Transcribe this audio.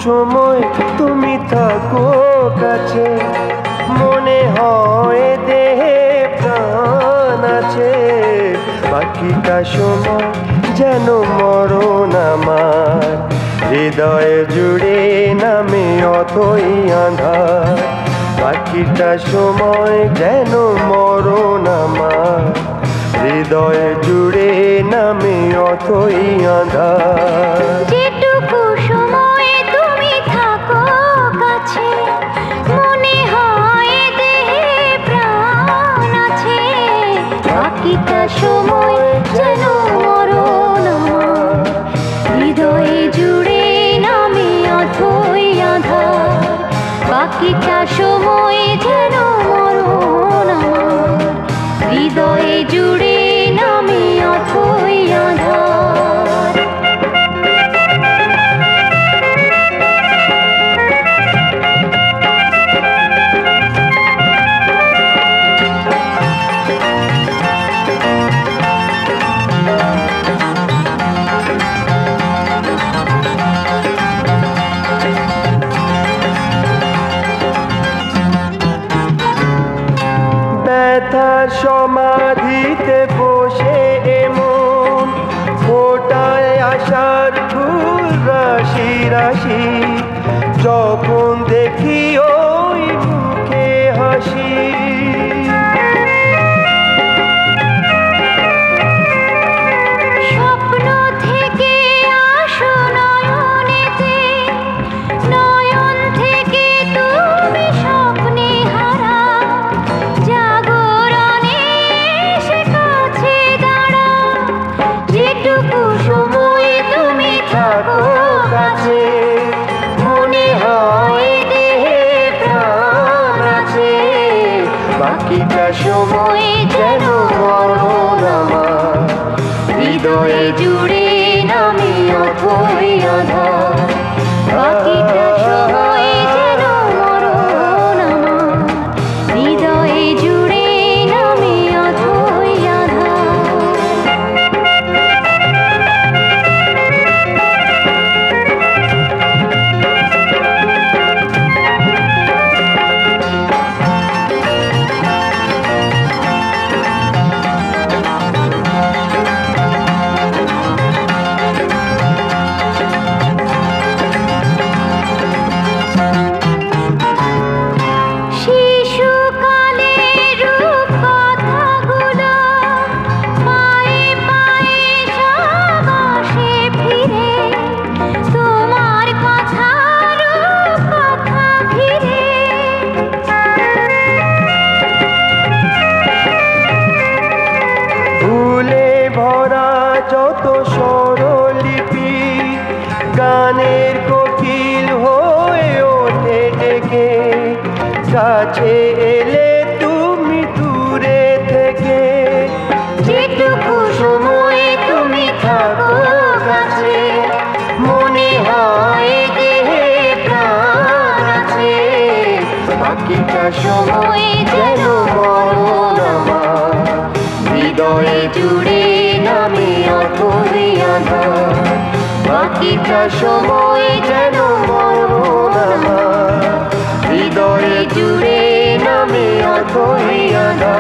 সময় তুমি থাকো কাছে, মনে হয় দেহে প্রাণ আছে। বাকিটা সময় যেন মরণ আমার, হৃদয়ে জুড়ে নামে অথই আঁধার। বাকিটা সময় যেন মরণ আমার, হৃদয়ে জুড়ে নামে অথই আঁধার। যেটুকু সময় তুমি থাকো কাছে, মনে হয় দেহে প্রাণ আছে। বাকিটা সময় যেন মরণ আমার, হৃদয়ে জুড়ে নামে অথই আঁধার। বাকিটা সময় যেন মরণ আমার, হৃদয়ে জুড়ে নামে অথই আঁধার। ব্যথার সমাধিতে বসে এমন ফোটায় আশার ফুল রাশি রাশি। যখন দেখি ওই মুখে হাসি, স্বপ্ন থেকে আসো নয়নেতে, নয়ন থেকে তুমি স্বপ্নে হারা। জাগরণে এসে কাছে দাঁড়া, যেটুকু সময় তুমি থাকো কাছে, মনে হয় দেহে প্রাণ আছে। বাকিটা সময় যেন মরণ আমার, হৃদয়ে জুড়ে নামে অথই আঁধার। বাকিটা সময় যেন মরণ আমার, হৃদয়ে জুড়ে নামে অথই আঁধার। শিশুকালের রূপকথাগুলো পায়ে পায়ে সব আসে ফিরে, তোমার কথার কথা ঘিরে। ভুলে ভরা যত স্বরলিপি, গানের কোকিল হয়ে ওঠে ডেকে। কাছে এলে তুমি দূরে থেকে, যেটুকু সময় তুমি থাকো কাছে, মনে হয় দেহে প্রাণ আছে। বাকিটা সময় যেন মরণ আমার, হৃদয়ে জুড়ে নামে অথই আঁধার। বাকিটা সময় যেন মরণ আমার, হৃদয়ে জুড়ে নামে অথই আঁধার।